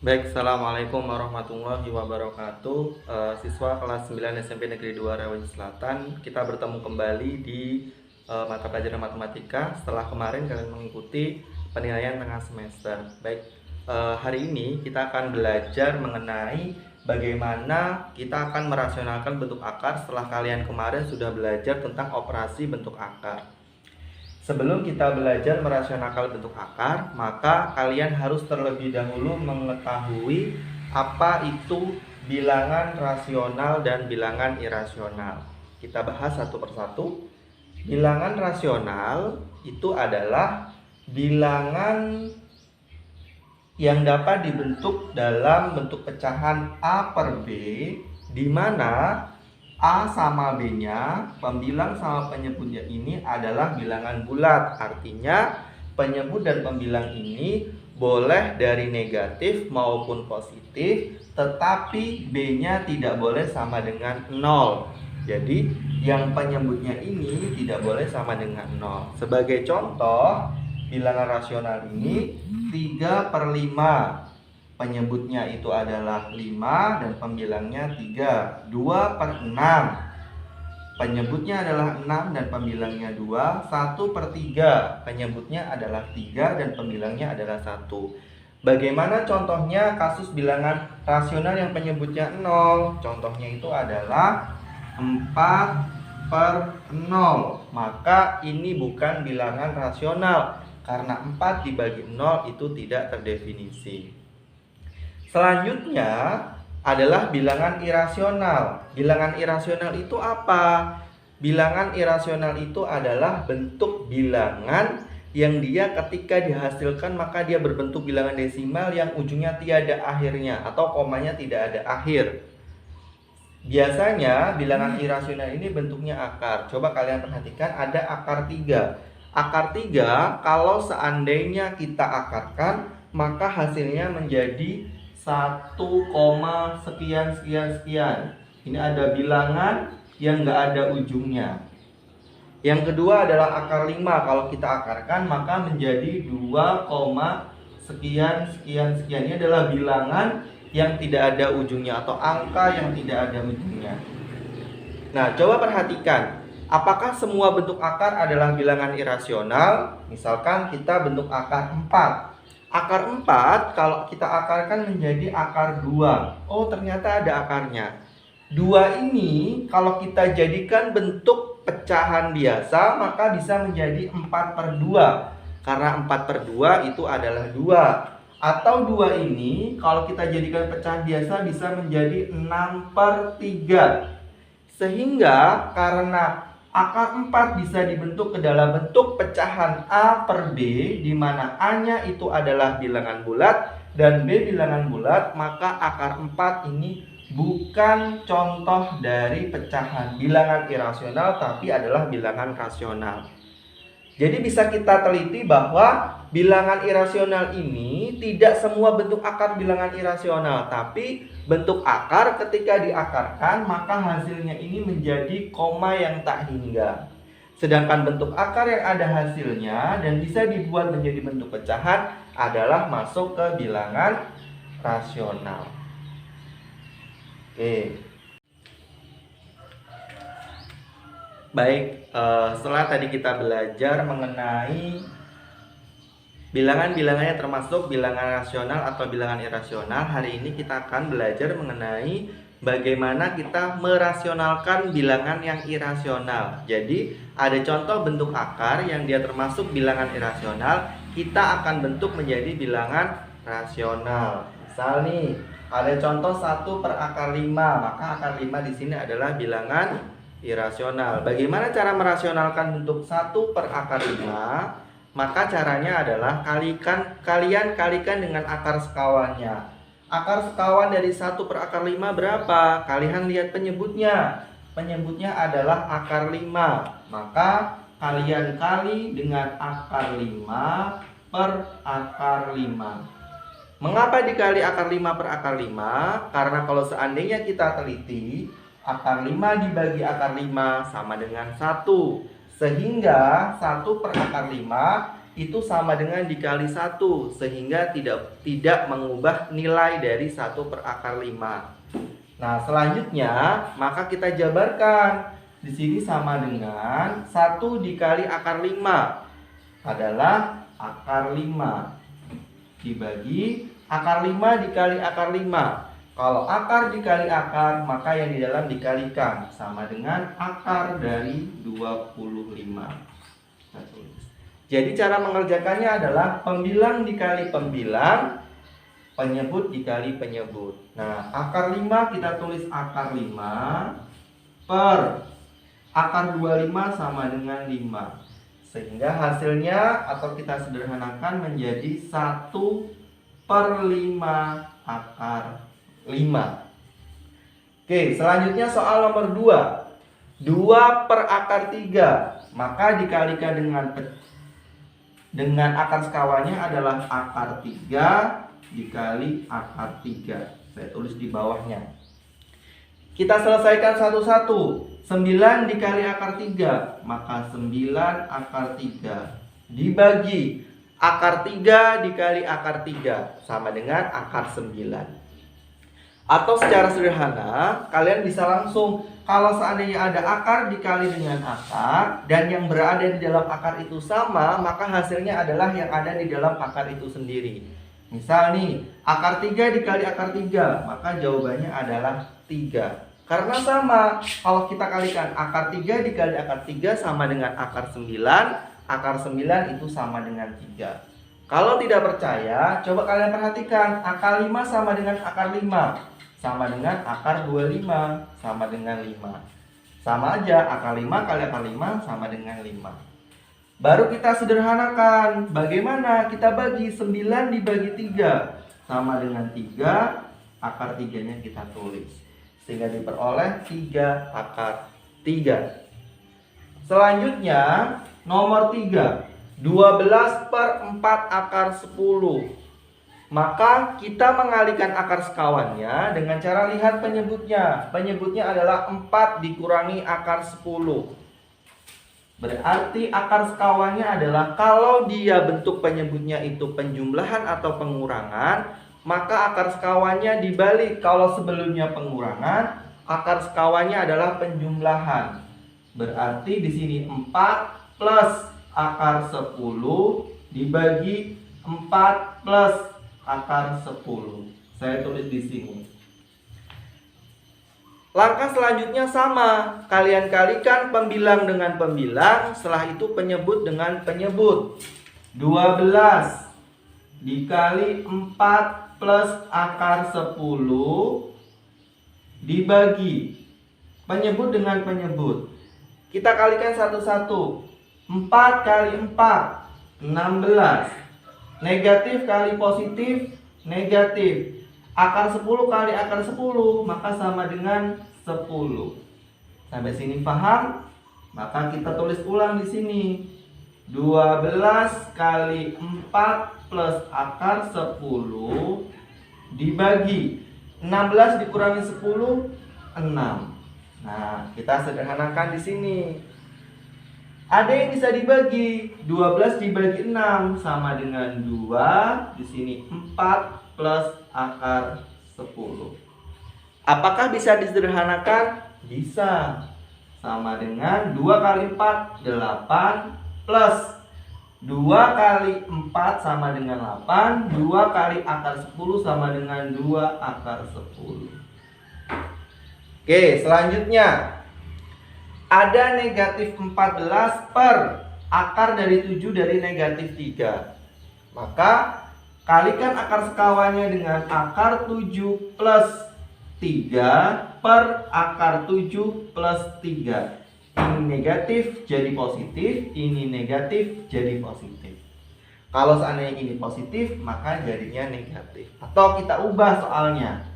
Baik, Assalamualaikum warahmatullahi wabarakatuh. Siswa kelas 9 SMP Negeri 2 Rewaji Selatan, kita bertemu kembali di mata pelajaran matematika setelah kemarin kalian mengikuti penilaian tengah semester. Baik, hari ini kita akan belajar mengenai bagaimana kita akan merasionalkan bentuk akar setelah kalian kemarin sudah belajar tentang operasi bentuk akar. Sebelum kita belajar merasionalkan bentuk akar, maka kalian harus terlebih dahulu mengetahui apa itu bilangan rasional dan bilangan irasional. Kita bahas satu persatu. Bilangan rasional itu adalah bilangan yang dapat dibentuk dalam bentuk pecahan A per B, di mana A sama B-nya, pembilang sama penyebutnya ini adalah bilangan bulat. Artinya penyebut dan pembilang ini boleh dari negatif maupun positif, tetapi B-nya tidak boleh sama dengan 0. Jadi yang penyebutnya ini tidak boleh sama dengan 0. Sebagai contoh, bilangan rasional ini 3/5. Penyebutnya itu adalah 5 dan pembilangnya 3. 2/6. Penyebutnya adalah 6 dan pembilangnya 2. 1/3. Penyebutnya adalah 3 dan pembilangnya adalah 1. Bagaimana contohnya kasus bilangan rasional yang penyebutnya 0? Contohnya itu adalah 4/0. Maka ini bukan bilangan rasional karena 4 dibagi 0 itu tidak terdefinisi. Selanjutnya adalah bilangan irasional. Bilangan irasional itu apa? Bilangan irasional itu adalah bentuk bilangan yang dia ketika dihasilkan maka dia berbentuk bilangan desimal yang ujungnya tiada akhirnya atau komanya tidak ada akhir. Biasanya bilangan irasional ini bentuknya akar. Coba kalian perhatikan, ada akar 3. Akar 3 kalau seandainya kita akarkan maka hasilnya menjadi 1, sekian sekian sekian. Ini ada bilangan yang enggak ada ujungnya. Yang kedua adalah akar 5. Kalau kita akarkan maka menjadi 2, sekian sekian sekian. Ini adalah bilangan yang tidak ada ujungnya atau angka yang tidak ada ujungnya. Nah, coba perhatikan, apakah semua bentuk akar adalah bilangan irasional? Misalkan kita bentuk akar 4. Akar 4 kalau kita akarkan menjadi akar 2. Oh, ternyata ada akarnya. 2 ini kalau kita jadikan bentuk pecahan biasa maka bisa menjadi 4/2. Karena 4/2 itu adalah 2. Atau 2 ini kalau kita jadikan pecahan biasa bisa menjadi 6/3. Sehingga karena akar 4 bisa dibentuk ke dalam bentuk pecahan A per B, di mana A-nya itu adalah bilangan bulat dan B bilangan bulat, maka akar 4 ini bukan contoh dari pecahan bilangan irasional, tapi adalah bilangan rasional. Jadi bisa kita teliti bahwa bilangan irasional ini tidak semua bentuk akar bilangan irasional, tapi bentuk akar ketika diakarkan maka hasilnya ini menjadi koma yang tak hingga. Sedangkan bentuk akar yang ada hasilnya dan bisa dibuat menjadi bentuk pecahan adalah masuk ke bilangan rasional. Oke. Baik, setelah tadi kita belajar mengenai bilangan-bilangannya termasuk bilangan rasional atau bilangan irasional, hari ini kita akan belajar mengenai bagaimana kita merasionalkan bilangan yang irasional. Jadi, ada contoh bentuk akar yang dia termasuk bilangan irasional, kita akan bentuk menjadi bilangan rasional. Misal nih, ada contoh 1/5, maka akar 5 di sini adalah bilangan irasional. Bagaimana cara merasionalkan bentuk 1/5? Maka caranya adalah kalian kalikan dengan akar sekawannya. Akar sekawan dari 1/5 berapa? Kalian lihat penyebutnya. Penyebutnya adalah akar 5. Maka kalian kali dengan akar 5 per akar 5. Mengapa dikali akar 5 per akar 5? Karena kalau seandainya kita teliti, akar 5 dibagi akar 5 sama dengan 1. Sehingga 1/5 itu sama dengan dikali 1, sehingga tidak mengubah nilai dari 1 per akar 5. Nah, selanjutnya maka kita jabarkan. Di sini sama dengan 1 dikali akar 5 adalah akar 5 dibagi akar 5 dikali akar 5. Kalau akar dikali akar, maka yang di dalam dikalikan, sama dengan akar dari 25. Nah, jadi cara mengerjakannya adalah pembilang dikali pembilang, penyebut dikali penyebut. Nah, akar 5 kita tulis akar 5 per akar 25 sama dengan 5. Sehingga hasilnya atau kita sederhanakan menjadi 1 per 5 akar 5. Oke, selanjutnya soal nomor 2. 2 per akar 3. Maka dikalikan dengan akar sekawannya adalah akar 3 dikali akar 3. Saya tulis di bawahnya. Kita selesaikan satu-satu. 9 dikali akar 3, maka 9 akar 3 dibagi akar 3 dikali akar 3 sama dengan akar 9. Atau secara sederhana, kalian bisa langsung, kalau seandainya ada akar dikali dengan akar dan yang berada di dalam akar itu sama, maka hasilnya adalah yang ada di dalam akar itu sendiri. Misal nih, akar 3 dikali akar 3, maka jawabannya adalah 3. Karena sama, kalau kita kalikan akar 3 dikali akar 3 sama dengan akar 9, akar 9 itu sama dengan 3. Kalau tidak percaya, coba kalian perhatikan, akar 5 sama dengan akar 5, sama dengan akar 25, sama dengan 5. Sama aja, akar 5 kali akar 5 sama dengan 5. Baru kita sederhanakan, bagaimana kita bagi 9 dibagi 3, sama dengan 3, akar 3-nya kita tulis. Sehingga diperoleh 3 akar 3. Selanjutnya nomor 3, 12 per 4 akar 10. Maka kita mengalihkan akar sekawannya dengan cara lihat penyebutnya. Penyebutnya adalah 4 dikurangi akar 10. Berarti akar sekawannya adalah kalau dia bentuk penyebutnya itu penjumlahan atau pengurangan, maka akar sekawannya dibalik. Kalau sebelumnya pengurangan, akar sekawannya adalah penjumlahan. Berarti di sini 4 plus akar 10 dibagi 4 plus akar 10. Saya tulis di sini. Langkah selanjutnya sama. Kalian kalikan pembilang dengan pembilang, setelah itu penyebut dengan penyebut. 12 dikali 4 plus akar 10 dibagi penyebut dengan penyebut. Kita kalikan satu-satu. 4 kali 4, 16. Negatif kali positif, negatif. Akar 10 kali akar 10, maka sama dengan 10. Sampai sini paham? Maka kita tulis ulang di sini. 12 kali 4 plus akar 10 dibagi 16 dikurangi 10, 6. Nah, kita sederhanakan di sini. Ada yang bisa dibagi. 12 dibagi 6 sama dengan 2. Di sini 4 plus akar 10. Apakah bisa disederhanakan? Bisa. Sama dengan 2 kali 4, 8 plus 2 kali 4 sama dengan 8. 2 kali akar 10 sama dengan 2 akar 10. Oke, selanjutnya ada negatif 14 per akar dari 7 dari negatif 3. Maka kalikan akar sekawannya dengan akar 7 plus 3 per akar 7 plus 3. Ini negatif jadi positif, ini negatif jadi positif. Kalau seandainya ini positif, maka jadinya negatif. Atau kita ubah soalnya.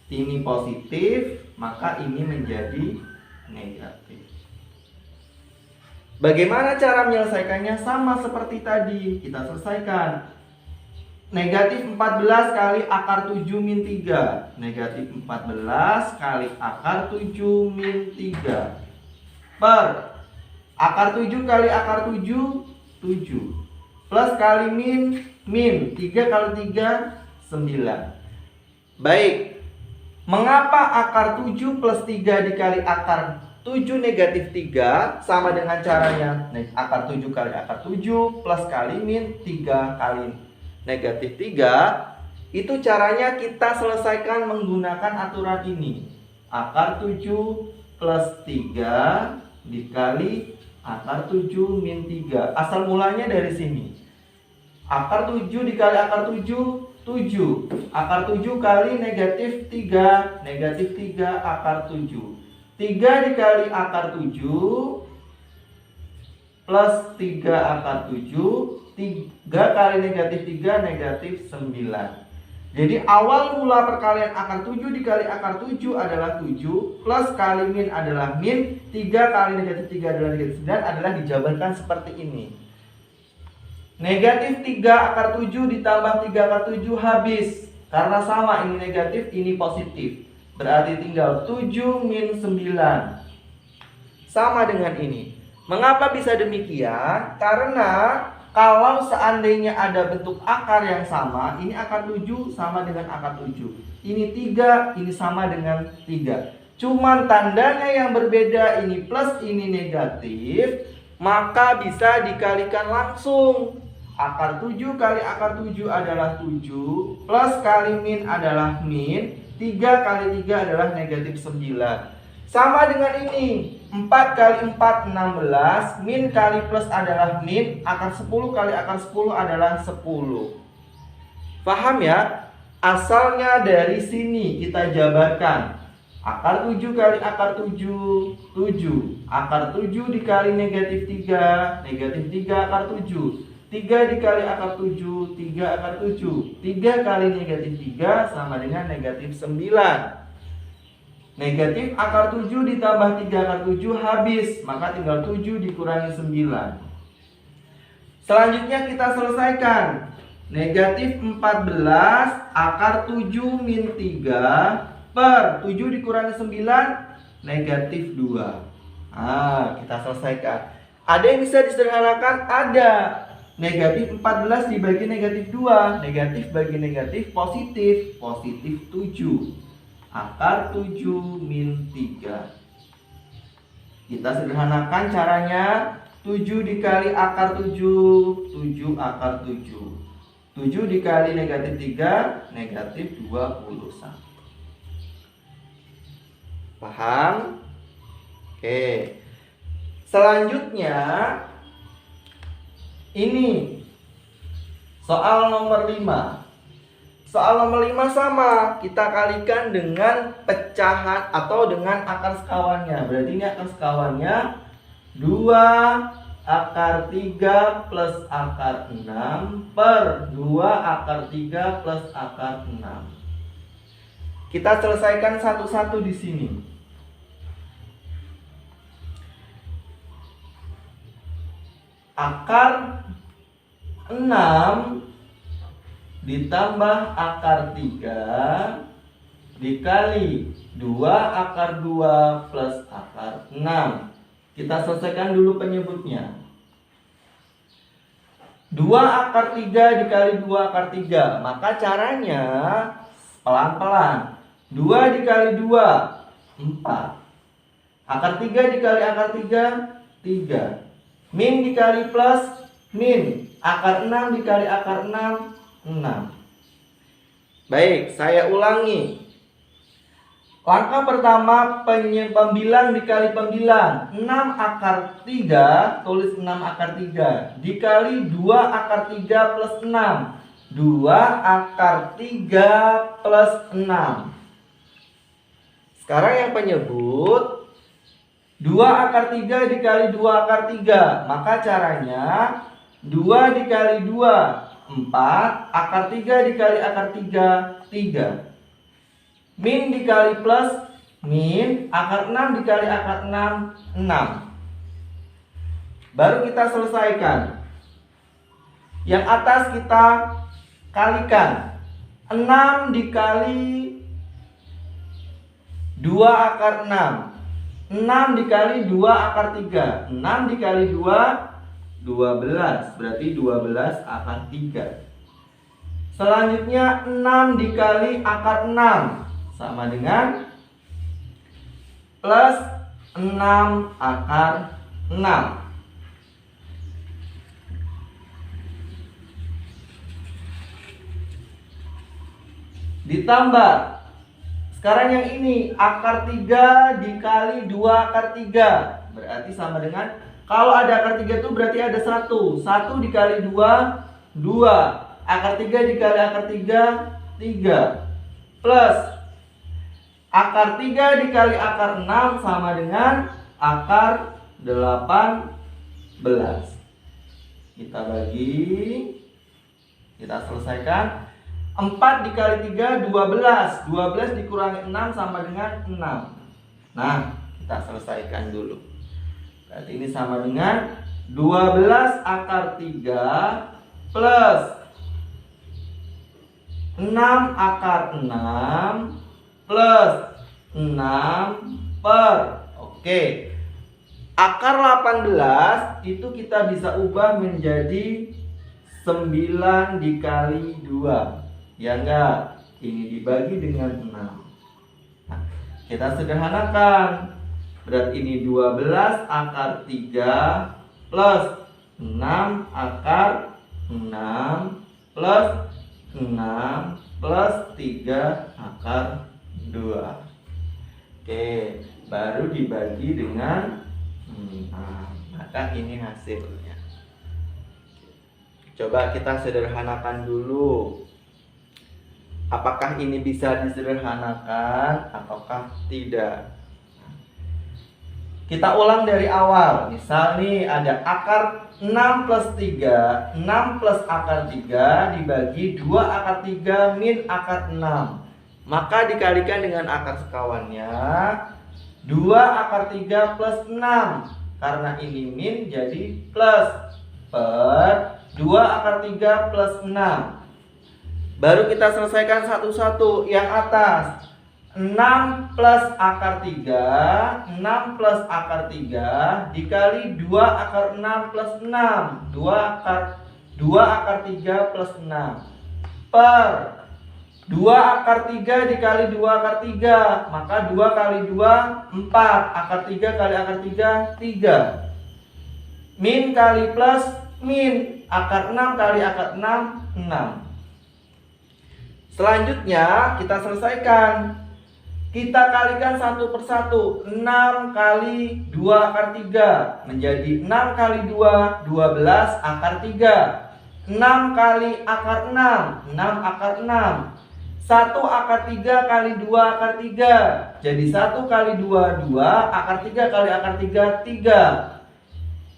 Ini positif, maka ini menjadi negatif. Bagaimana cara menyelesaikannya? Sama seperti tadi, kita selesaikan. Negatif 14 kali akar 7 min 3. Negatif 14 kali akar 7 min 3 per akar 7 kali akar 7, 7. plus kali min, min 3 kali 3 9. Baik, mengapa akar 7 plus 3 dikali akar 7 negatif 3 sama dengan caranya akar 7 kali akar 7 plus kali min 3 kali negatif 3. Itu caranya kita selesaikan menggunakan aturan ini. Akar 7 plus 3 dikali akar 7 min 3. Asal mulanya dari sini. Akar 7 dikali akar 7, 7. Akar 7 kali negatif 3, negatif 3 akar 7. 3 dikali akar 7 plus 3 akar 7, 3 kali negatif 3, negatif 9. Jadi awal mula perkalian akar 7 dikali akar 7 adalah 7, plus kali min adalah min, 3 kali negatif 3 adalah negatif 9, adalah dijabarkan seperti ini. Negatif 3 akar 7 ditambah 3 akar 7 habis. Karena sama, ini negatif, ini positif. Berarti tinggal 7 min 9. Sama dengan ini. Mengapa bisa demikian? Karena kalau seandainya ada bentuk akar yang sama, ini akar 7 sama dengan akar 7. Ini 3, ini sama dengan 3. Cuman tandanya yang berbeda, ini plus, ini negatif. Maka bisa dikalikan langsung. Akar 7 kali akar 7 adalah 7, plus kali min adalah min, 3 kali 3 adalah negatif 9. Sama dengan ini, 4 kali 4 16, min kali plus adalah min, akar 10 kali akar 10 adalah 10. Paham ya? Asalnya dari sini kita jabarkan. Akar 7 kali akar 7, 7. Akar 7 dikali negatif 3, negatif 3 akar 7. 3 dikali akar 7, 3 akar 7. 3 kali negatif 3 sama dengan negatif 9. Negatif akar 7 ditambah 3 akar 7 habis. Maka tinggal 7 dikurangi 9. Selanjutnya kita selesaikan. Negatif 14 akar 7 min 3 per 7 dikurangi 9, negatif 2. Kita selesaikan. Ada yang bisa disederhanakan? Ada. Negatif 14 dibagi negatif 2. Negatif bagi negatif positif. Positif 7. Akar 7 min 3. Kita sederhanakan caranya. 7 dikali akar 7, 7 akar 7. 7 dikali negatif 3, negatif 21. Paham? Oke. Selanjutnya ini soal nomor 5. Soal nomor 5 sama, kita kalikan dengan pecahan atau dengan akar sekawannya. Berarti ini akar sekawannya 2 akar 3 plus akar 6 per 2 akar 3 plus akar 6. Kita selesaikan satu-satu di sini. Akar 6 ditambah akar 3 dikali 2 akar 2 plus akar 6. Kita selesaikan dulu penyebutnya. 2 akar 3 dikali 2 akar 3. Maka caranya pelan-pelan. 2 dikali 2, 4. Akar 3 dikali akar 3, 3. Min dikali plus, min. Akar 6 dikali akar 6, 6. Baik, saya ulangi. Langkah pertama, pembilang dikali pembilang. 6 akar 3, tulis 6 akar 3. Dikali 2 akar 3 plus 6. 2 akar 3 plus 6. Sekarang yang penyebut 2 akar 3 dikali 2 akar 3. Maka caranya 2 dikali 2, 4. Akar 3 dikali akar 3, 3. Min dikali plus, min. Akar 6 dikali akar 6, 6. Baru kita selesaikan. Yang atas kita kalikan. 6 dikali 2 akar 6. 6 dikali 2 akar 3. 6 dikali 2, 12. Berarti 12 akar 3. Selanjutnya 6 dikali akar 6 sama dengan plus 6 akar 6. Ditambah, sekarang yang ini akar 3 dikali 2 akar 3. Berarti sama dengan, kalau ada akar 3 itu berarti ada 1. 1 dikali 2, 2. Akar 3 dikali akar 3, 3. Plus akar 3 dikali akar 6 sama dengan akar 18. Kita bagi, kita selesaikan. 4 dikali 3, 12. 12 dikurangi 6 sama dengan 6. Nah, kita selesaikan dulu. Berarti ini sama dengan 12 akar 3 plus 6 akar 6 plus 6 per. Oke. Akar 18 itu kita bisa ubah menjadi 9 dikali 2. Ya enggak? Ini dibagi dengan 6. Nah, kita sederhanakan. Berarti ini 12 akar 3 plus 6 akar 6 plus 6 plus 3 akar 2. Oke, baru dibagi dengan 6. Maka ini hasilnya. Coba kita sederhanakan dulu. Apakah ini bisa disederhanakan ataukah tidak? Kita ulang dari awal. Misal nih ada akar 6 plus 3. 6 plus akar 3 dibagi 2 akar 3 min akar 6. Maka dikalikan dengan akar sekawannya 2 akar 3 plus 6. Karena ini min jadi plus. Per 2 akar 3 plus 6. Baru kita selesaikan satu-satu. Yang atas 6 plus akar 3, 6 plus akar 3 dikali 2 akar 6 plus 6. 2 akar 3 plus 6 per 2 akar 3 dikali 2 akar 3. Maka 2 kali 2 4. Akar 3 kali akar 3 3. Min kali plus min. Akar 6 kali akar 6 6. Selanjutnya kita selesaikan. Kita kalikan satu persatu. 6 kali 2 akar 3 menjadi 6 kali 2 12 akar 3. 6 kali akar 6 6 akar 6. 1 akar 3 kali 2 akar 3. Jadi 1 kali 2 2. Akar 3 kali akar 3 3.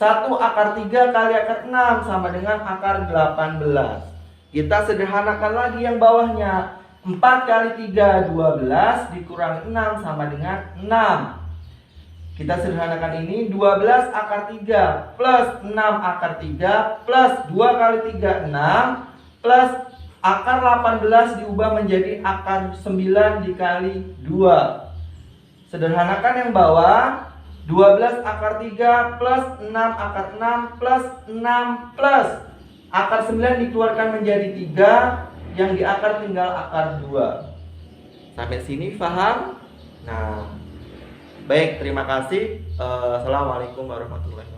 1 akar 3 kali akar 6 sama dengan akar 18. Kita sederhanakan lagi yang bawahnya. 4 kali 3 12 dikurangi 6 sama dengan 6. Kita sederhanakan ini 12 akar 3 plus 6 akar 3 plus 2 kali 3 6 plus akar 18 diubah menjadi akar 9 dikali 2. Sederhanakan yang bawah. 12 akar 3 plus 6 akar 6 plus 6 plus akar 9 dikeluarkan menjadi 3. Yang di akar tinggal akar 2. Sampai sini paham? Nah, baik, terima kasih. Assalamualaikum warahmatullahi wabarakatuh.